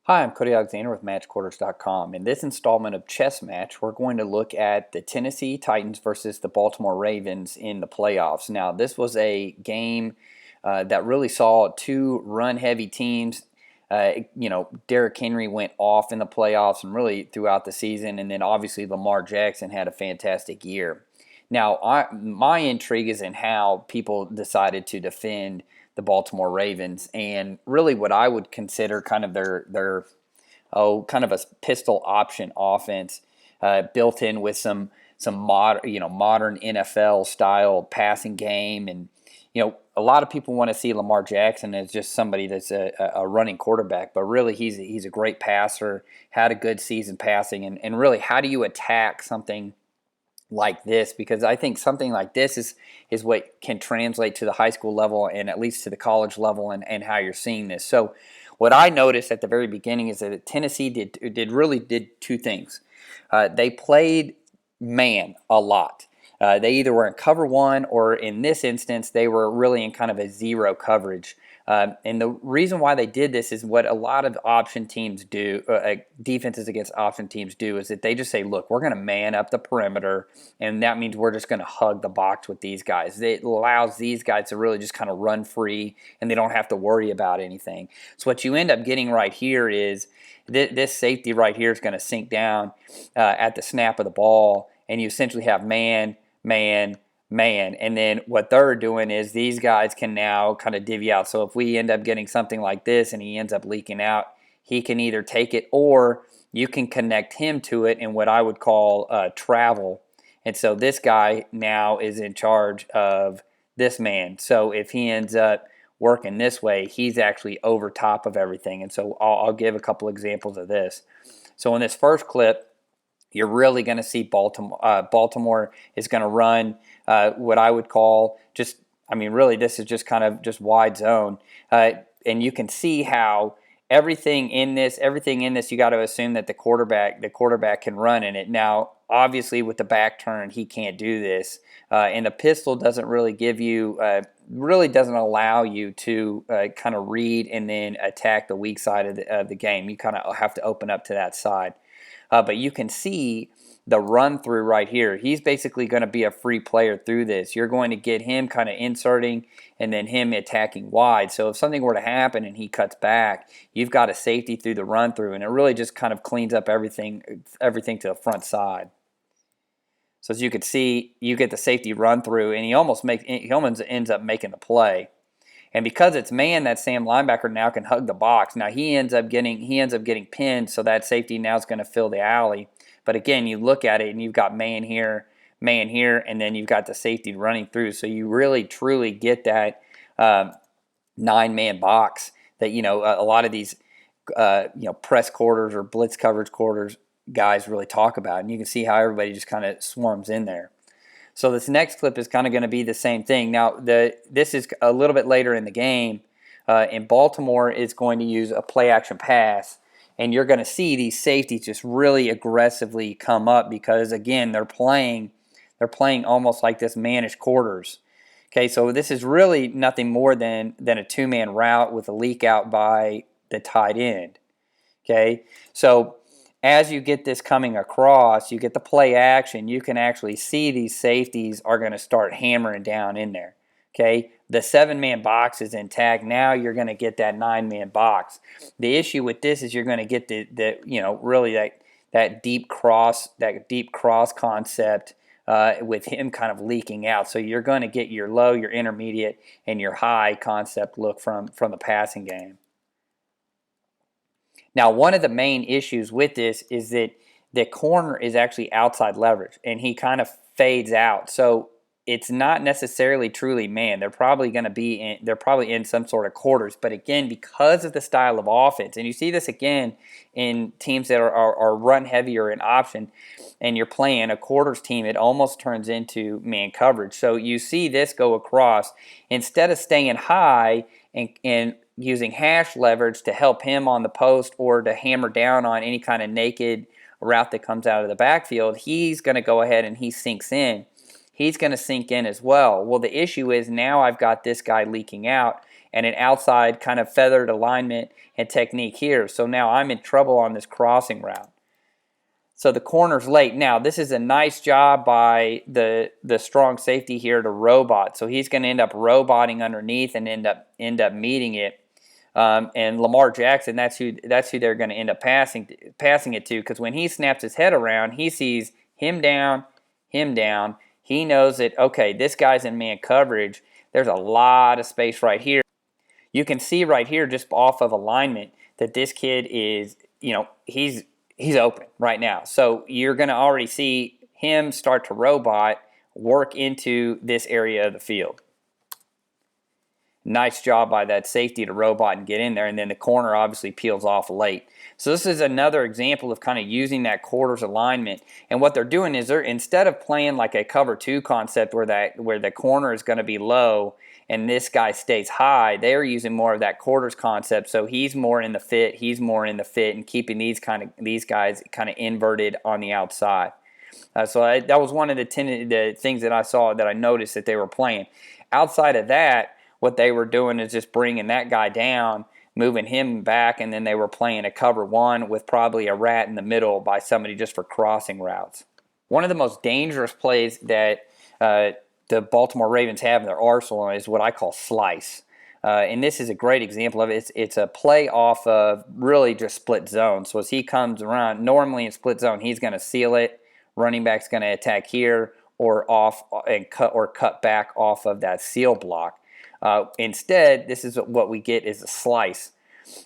Hi, I'm Cody Alexander with MatchQuarters.com. In this installment of Chess Match, we're going to look at the Tennessee Titans versus the Baltimore Ravens in the playoffs. Now, this was a game that really saw two run-heavy teams. Derrick Henry went off in the playoffs and really throughout the season, and then obviously Lamar Jackson had a fantastic year. Now, my intrigue is in how people decided to defend the Baltimore Ravens, and really what I would consider kind of their kind of a pistol option offense, built in with some modern NFL style passing game. And a lot of people want to see Lamar Jackson as just somebody that's a running quarterback, but really he's a great passer, had a good season passing, and really, how do you attack something like this? Because I think something like this is what can translate to the high school level and at least to the college level, and how you're seeing this. So what I noticed at the very beginning is that Tennessee did two things. They played man a lot. They either were in cover one, or in this instance they were really in kind of a zero coverage. And the reason why they did this is what a lot of option teams do, defenses against option teams do, is that they just say, look, we're going to man up the perimeter, and that means we're just going to hug the box with these guys. It allows these guys to really just kind of run free, and they don't have to worry about anything. So what you end up getting right here is this safety right here is going to sink down at the snap of the ball, and you essentially have man, and then what they're doing is these guys can now kind of divvy out. So if we end up getting something like this and he ends up leaking out, he can either take it, or you can connect him to it in what I would call travel. And so this guy now is in charge of this man. So if he ends up working this way, he's actually over top of everything. And so I'll give a couple examples of this. So in this first clip, you're really going to see Baltimore is going to run what I would call really this is just kind of just wide zone. And you can see how everything in this, you got to assume that the quarterback can run in it. Now, obviously with the back turn, he can't do this. And the pistol doesn't really give you, really doesn't allow you to kind of read and then attack the weak side of the game. You kind of have to open up to that side. But you can see the run through right here. He's basically going to be a free player through this. You're going to get him kind of inserting and then him attacking wide. So if something were to happen and he cuts back, you've got a safety through the run through, and it really just kind of cleans up everything to the front side. So as you can see, you get the safety run through, and he almost ends up making the play. And because it's man, that Sam linebacker now can hug the box. Now he ends up getting pinned, so that safety now is going to fill the alley. But again, you look at it and you've got man here, and then you've got the safety running through. So you really truly get that 9-man box that a lot of these press quarters or blitz coverage quarters guys really talk about. And you can see how everybody just kind of swarms in there. So this next clip is kind of going to be the same thing. Now, this is a little bit later in the game, and Baltimore is going to use a play-action pass, and you're going to see these safeties just really aggressively come up because, again, they're playing almost like this manish quarters. Okay, so this is really nothing more than a two-man route with a leak out by the tight end. Okay, so as you get this coming across, you get the play action, you can actually see these safeties are going to start hammering down in there. Okay, the 7-man box is intact. Now you're going to get that 9-man box. The issue with this is you're going to get really that deep cross concept with him kind of leaking out. So you're going to get your low, your intermediate, and your high concept look from the passing game. Now, one of the main issues with this is that the corner is actually outside leverage, and he kind of fades out. So it's not necessarily truly man. They're probably in some sort of quarters. But again, because of the style of offense, and you see this again in teams that are run heavier in option, and you're playing a quarters team, it almost turns into man coverage. So you see this go across. Instead of staying high and using hash leverage to help him on the post or to hammer down on any kind of naked route that comes out of the backfield, he's going to go ahead and he sinks in. he's going to sink in as well. Well, the issue is now I've got this guy leaking out and an outside kind of feathered alignment and technique here. So now I'm in trouble on this crossing route. So the corner's late. Now, this is a nice job by the strong safety here to robot. So he's going to end up roboting underneath and end up meeting it. And Lamar Jackson, that's who they're going to end up passing it to, because when he snaps his head around, he sees him down. He knows that, okay, this guy's in man coverage. There's a lot of space right here. You can see right here, just off of alignment, that this kid is, he's open right now. So you're going to already see him start to robot, work into this area of the field. Nice job by that safety to robot and get in there, and then the corner obviously peels off late. So this is another example of kind of using that quarters alignment. And what they're doing is instead of playing like a cover 2 concept where the corner is going to be low and this guy stays high, they're using more of that quarters concept. So he's more in the fit, and keeping these guys kind of inverted on the outside. So that was one of the things that I saw, that I noticed that they were playing. Outside of that, what they were doing is just bringing that guy down, moving him back, and then they were playing a cover 1 with probably a rat in the middle by somebody just for crossing routes. One of the most dangerous plays that the Baltimore Ravens have in their arsenal is what I call slice. And this is a great example of it. It's a play off of really just split zone. So as he comes around, normally in split zone, he's going to seal it. Running back's going to attack here or cut back off of that seal block. Instead, this is what we get is a slice.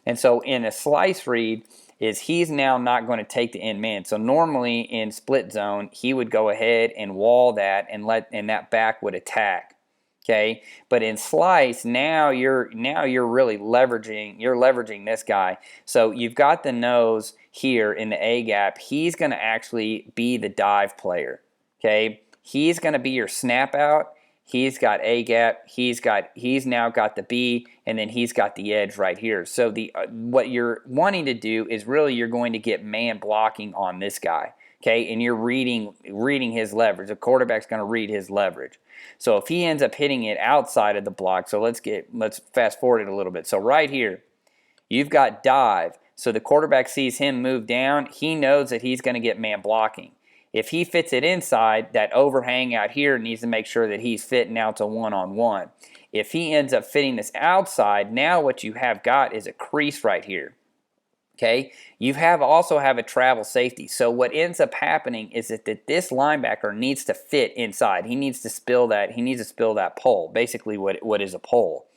And so in a slice read is he's now not going to take the end man. So normally in split zone, he would go ahead and wall that and that back would attack. Okay, but in slice, now you're really leveraging this guy. So you've got the nose here in the A gap. He's going to actually be the dive player. Okay, he's going to be your snap out. He's got A gap. He's now got the B, and then he's got the edge right here. So what you're wanting to do is really you're going to get man blocking on this guy. Okay, and you're reading his leverage. The quarterback's going to read his leverage. So if he ends up hitting it outside of the block, so let's fast forward it a little bit. So right here, you've got dive. So the quarterback sees him move down. He knows that he's going to get man blocking. If he fits it inside, that overhang out here needs to make sure that he's fitting out to one-on-one. If he ends up fitting this outside, now what you have got is a crease right here. Okay, you also have a travel safety. So what ends up happening is that this linebacker needs to fit inside. He needs to spill that pole, basically what is a pole.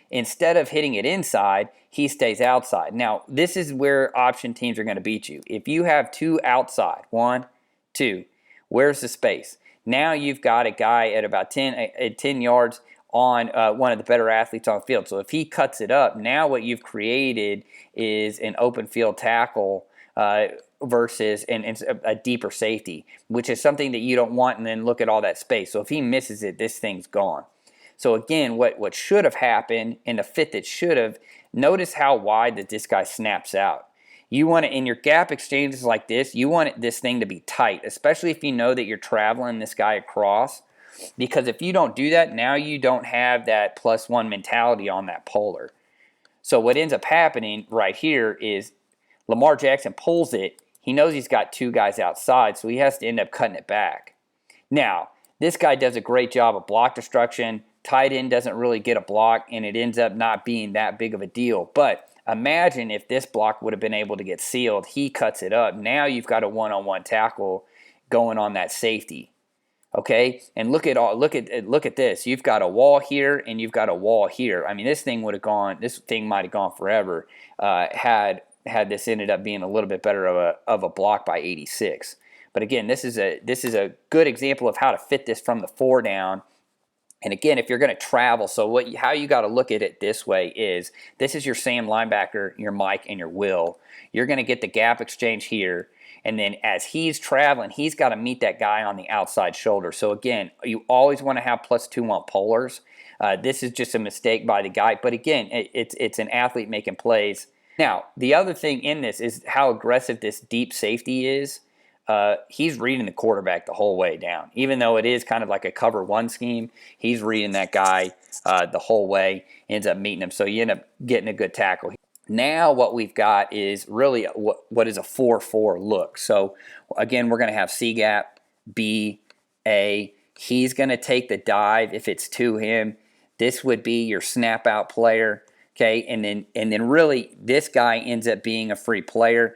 Instead of hitting it inside, he stays outside. Now, this is where option teams are going to beat you. If you have 2 outside, 1, 2, where's the space? Now you've got a guy at about 10 yards on one of the better athletes on the field. So if he cuts it up, now what you've created is an open field tackle versus a deeper safety, which is something that you don't want, and then look at all that space. So if he misses it, this thing's gone. So again, what should have happened in the fit that should have, notice how wide that this guy snaps out. You want it in your gap exchanges like this, you want this thing to be tight, especially if you know that you're traveling this guy across. Because if you don't do that, now you don't have that +1 mentality on that polar. So what ends up happening right here is Lamar Jackson pulls it. He knows he's got 2 guys outside, so he has to end up cutting it back. Now, this guy does a great job of block destruction. Tight end doesn't really get a block, and it ends up not being that big of a deal. But imagine if this block would have been able to get sealed. He cuts it up. Now you've got a one-on-one tackle going on that safety. Okay, and look at this. You've got a wall here, and you've got a wall here. I mean, this thing might have gone forever had this ended up being a little bit better of a block by 86. But again, this is a good example of how to fit this from the 4 down. And again, if you're going to travel, so how you got to look at it this way is this is your Sam linebacker, your Mike, and your Will. You're going to get the gap exchange here. And then as he's traveling, he's got to meet that guy on the outside shoulder. So again, you always want to have +2 on polars. This is just a mistake by the guy. But again, it's an athlete making plays. Now, the other thing in this is how aggressive this deep safety is. he's reading the quarterback the whole way down. Even though it is kind of like a cover one scheme, he's reading that guy the whole way, ends up meeting him. So you end up getting a good tackle. Now what we've got is really what is a 4-4 look. So again, we're going to have C gap, B, A. He's going to take the dive if it's to him. This would be your snap out player. Okay, and then really this guy ends up being a free player.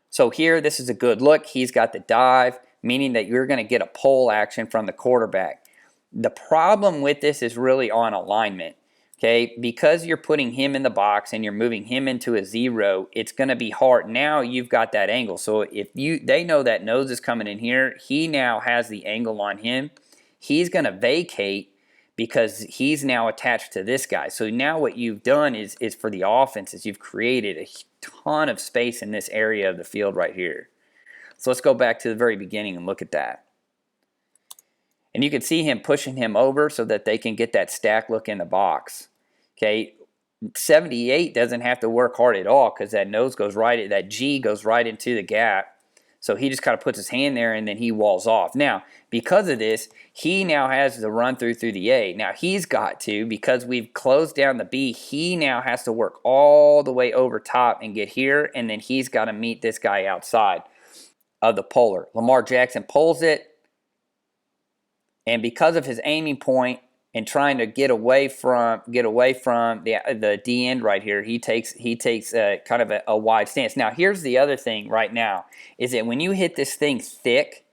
So here, this is a good look. He's got the dive, meaning that you're going to get a pull action from the quarterback. The problem with this is really on alignment. Okay, because you're putting him in the box and you're moving him into a 0, it's going to be hard. Now you've got that angle. So if they know that nose is coming in here, he now has the angle on him. He's going to vacate because he's now attached to this guy. So now what you've done is for the offense is you've created a ton of space in this area of the field right here. So let's go back to the very beginning and look at that. And you can see him pushing him over so that they can get that stack look in the box. Okay, 78 doesn't have to work hard at all because that nose goes right, that G goes right into the gap. So he just kind of puts his hand there and then he walls off. Now, because of this, he now has the run through the A. Now he's got to, because we've closed down the B, he now has to work all the way over top and get here, and then he's got to meet this guy outside of the polar. Lamar Jackson pulls it. And because of his aiming point and trying to get away from the D end right here, he takes kind of a wide stance. Now here's the other thing right now is that when you hit this thing thick,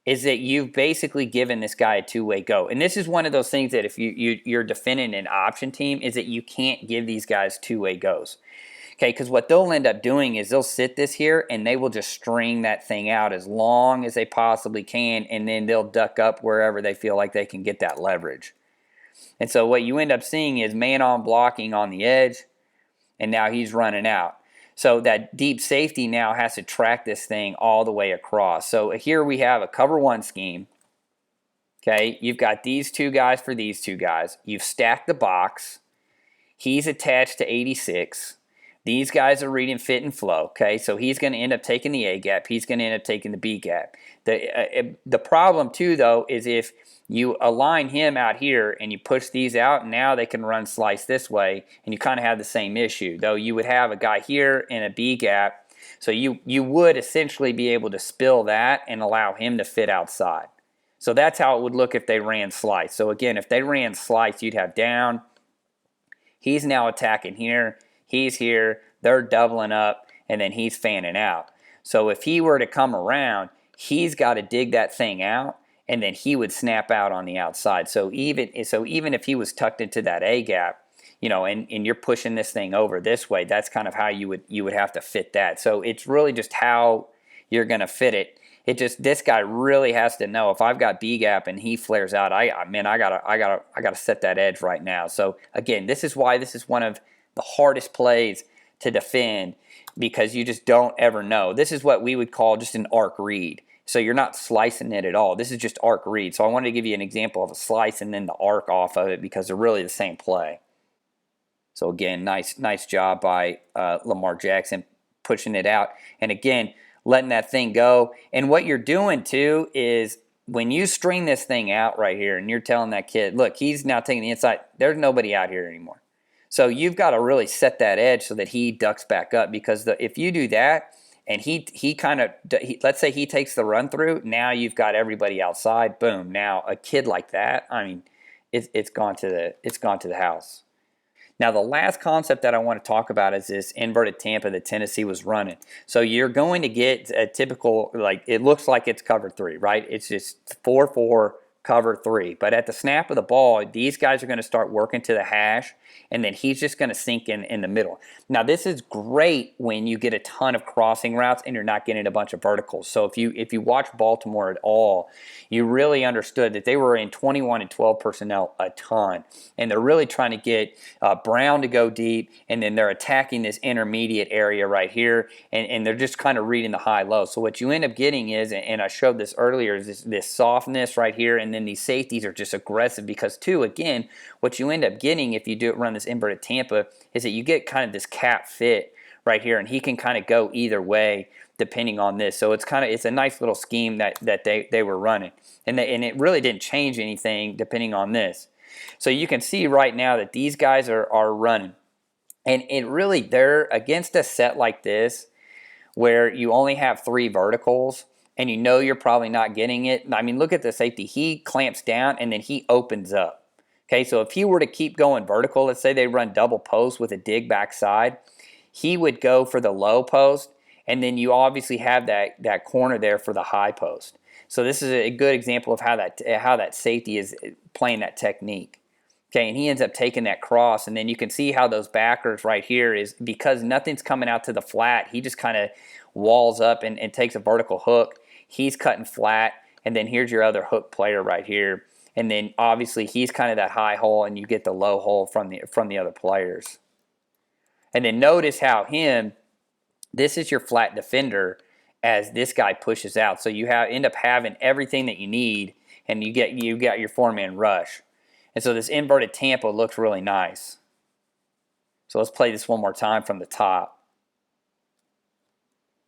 is that you've basically given this guy a two-way go. And this is one of those things that if you're defending an option team is that you can't give these guys two-way goes. Okay, because what they'll end up doing is they'll sit this here and they will just string that thing out as long as they possibly can, and then they'll duck up wherever they feel like they can get that leverage. And so what you end up seeing is man-on blocking on the edge, and now he's running out. So that deep safety now has to track this thing all the way across. So here we have a cover one scheme. Okay, you've got these two guys for these two guys. You've stacked the box. He's attached to 86. These guys are reading fit and flow, okay? So he's going to end up taking the A gap. He's going to end up taking the B gap. The problem, too, though, is if you align him out here and you push these out, now they can run slice this way, and you kind of have the same issue. Though you would have a guy here in a B gap, so you would essentially be able to spill that and allow him to fit outside. So that's how it would look if they ran slice. So, again, if they ran slice, you'd have down. He's now attacking here. He's here, they're doubling up, and then he's fanning out. So if he were to come around, he's got to dig that thing out, and then he would snap out on the outside. So even if he was tucked into that A gap, and you're pushing this thing over this way, that's kind of how you would have to fit that. So it's really just how you're going to fit it. This guy really has to know if I've got B gap and he flares out, I gotta set that edge right now. So again, this is why this is one of the hardest plays to defend, because you just don't ever know. This is what we would call just an arc read. So you're not slicing it at all. This is just arc read. So I wanted to give you an example of a slice and then the arc off of it because they're really the same play. So again, nice job by Lamar Jackson pushing it out. And again, letting that thing go. And what you're doing too is when you string this thing out right here and you're telling that kid, look, he's now taking the inside, there's nobody out here anymore. So you've got to really set that edge so that he ducks back up, because if you do that and let's say he takes the run through, now you've got everybody outside. Boom. Now a kid like that, I mean, it's gone to the house. Now the last concept that I want to talk about is this inverted Tampa that Tennessee was running. So you're going to get a typical, like, it looks like it's cover 3, right? It's just 4-4 cover 3. But at the snap of the ball, these guys are going to start working to the hash, and then he's just going to sink in the middle. Now this is great when you get a ton of crossing routes and you're not getting a bunch of verticals. So if you watch Baltimore at all, you really understood that they were in 21 and 12 personnel a ton, and they're really trying to get Brown to go deep, and then they're attacking this intermediate area right here, and they're just kind of reading the high-low. So what you end up getting is, and I showed this earlier, is this softness right here, and then these safeties are just aggressive because, too, again, what you end up getting if you run this inverted Tampa is that you get kind of this cap fit right here, and he can kind of go either way depending on this. So it's a nice little scheme that they were running, and it really didn't change anything depending on this. So you can see right now that these guys are running, and they're against a set like this where you only have 3 verticals and you're probably not getting it. I mean, look at the safety. He clamps down and then he opens up. Okay, so if he were to keep going vertical, let's say they run double post with a dig backside, he would go for the low post, and then you obviously have that corner there for the high post. So this is a good example of how that safety is playing that technique. Okay, and he ends up taking that cross, and then you can see how those backers right here is because nothing's coming out to the flat, he just kind of walls up and takes a vertical hook. He's cutting flat, and then here's your other hook player right here. And then obviously he's kind of that high hole, and you get the low hole from the other players. And then notice how this is your flat defender as this guy pushes out. So you end up having everything that you need, and you got your 4-man rush. And so this inverted Tampa looks really nice. So let's play this one more time from the top.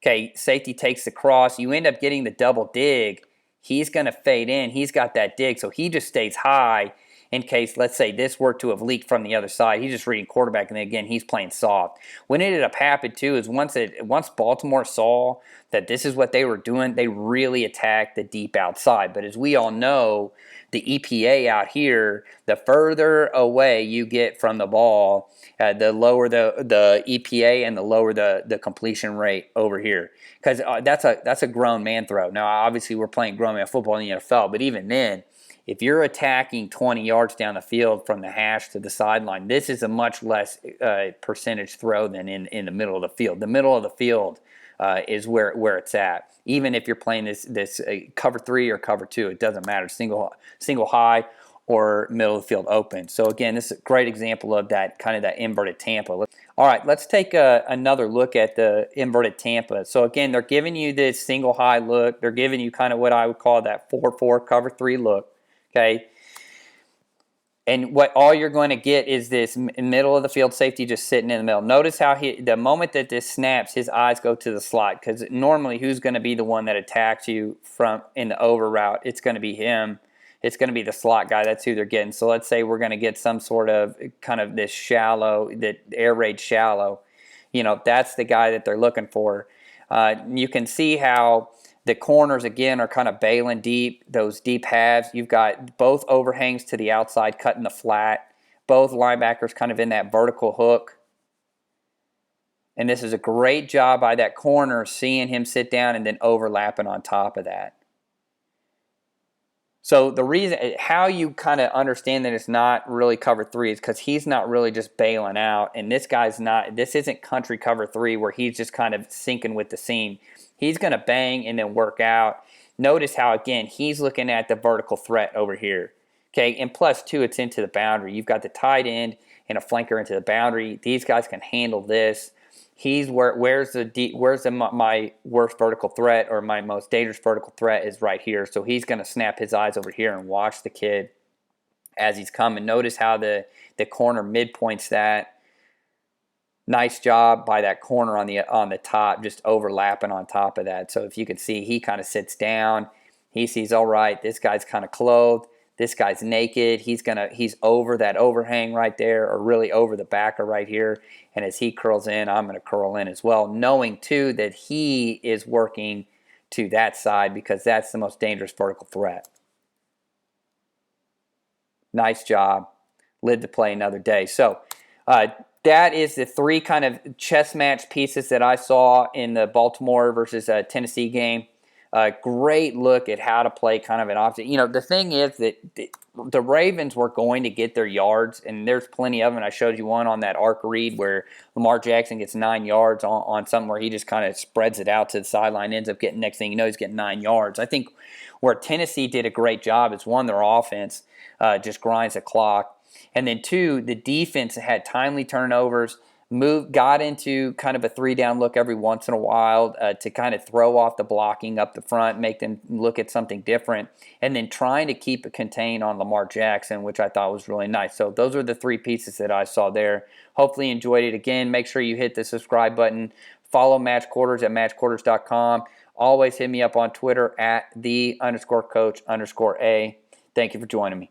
Okay, safety takes the cross. You end up getting the double dig. He's going to fade in. He's got that dig, so he just stays high in case, let's say, this were to have leaked from the other side. He's just reading quarterback, and then again, he's playing soft. What ended up happening, too, is once Baltimore saw that this is what they were doing, they really attacked the deep outside. But as we all know, the EPA out here, the further away you get from the ball, the lower the EPA and the lower the completion rate over here. Because that's a grown man throw. Now, obviously, we're playing grown man football in the NFL, but even then, if you're attacking 20 yards down the field from the hash to the sideline, this is a much less percentage throw than in the middle of the field. The middle of the field is where it's at. Even if you're playing this cover 3 or cover 2, it doesn't matter. Single high or middle of the field open. So again, this is a great example of that kind of that inverted Tampa. All right, let's take another look at the inverted Tampa. So again, they're giving you this single high look. They're giving you kind of what I would call that 4-4 cover 3 look. Okay, and what all you're going to get is this middle of the field safety just sitting in the middle. Notice how the moment that this snaps, his eyes go to the slot, because normally who's going to be the one that attacks you from in the over route? It's going to be him. It's going to be the slot guy. That's who they're getting. So let's say we're going to get some sort of kind of this shallow, that air raid shallow. That's the guy that they're looking for. You can see how the corners, again, are kind of bailing deep, those deep halves. You've got both overhangs to the outside cutting the flat. Both linebackers kind of in that vertical hook. And this is a great job by that corner, seeing him sit down and then overlapping on top of that. So the reason, how you kind of understand that it's not really cover 3 is because he's not really just bailing out. And this isn't country cover 3 where he's just kind of sinking with the seam. He's going to bang and then work out. Notice how, again, he's looking at the vertical threat over here. Okay, and plus, too, it's into the boundary. You've got the tight end and a flanker into the boundary. These guys can handle this. Where's my worst vertical threat or my most dangerous vertical threat is right here. So he's going to snap his eyes over here and watch the kid as he's coming. Notice how the corner midpoints that. Nice job by that corner on the top, just overlapping on top of that. So if you can see, he kind of sits down. He sees, all right, this guy's kind of clothed. This guy's naked. He's over that overhang right there, or really over the backer right here. And as he curls in, I'm going to curl in as well, knowing too that he is working to that side because that's the most dangerous vertical threat. Nice job. Live to play another day. So that is the 3 kind of chess match pieces that I saw in the Baltimore versus Tennessee game. Great look at how to play kind of an opposite. The thing is that the Ravens were going to get their yards, and there's plenty of them. I showed you one on that arc read where Lamar Jackson gets 9 yards on something where he just kind of spreads it out to the sideline, ends up getting, next thing you know, he's getting 9 yards. I think where Tennessee did a great job is, 1, their offense just grinds the clock. And then 2, the defense had timely turnovers, got into kind of a 3-down look every once in a while to kind of throw off the blocking up the front, make them look at something different, and then trying to keep it contained on Lamar Jackson, which I thought was really nice. So those are the 3 pieces that I saw there. Hopefully you enjoyed it. Again, make sure you hit the subscribe button Follow MatchQuarters at MatchQuarters.com. Always hit me up on Twitter at @the_coach_A. Thank you for joining me.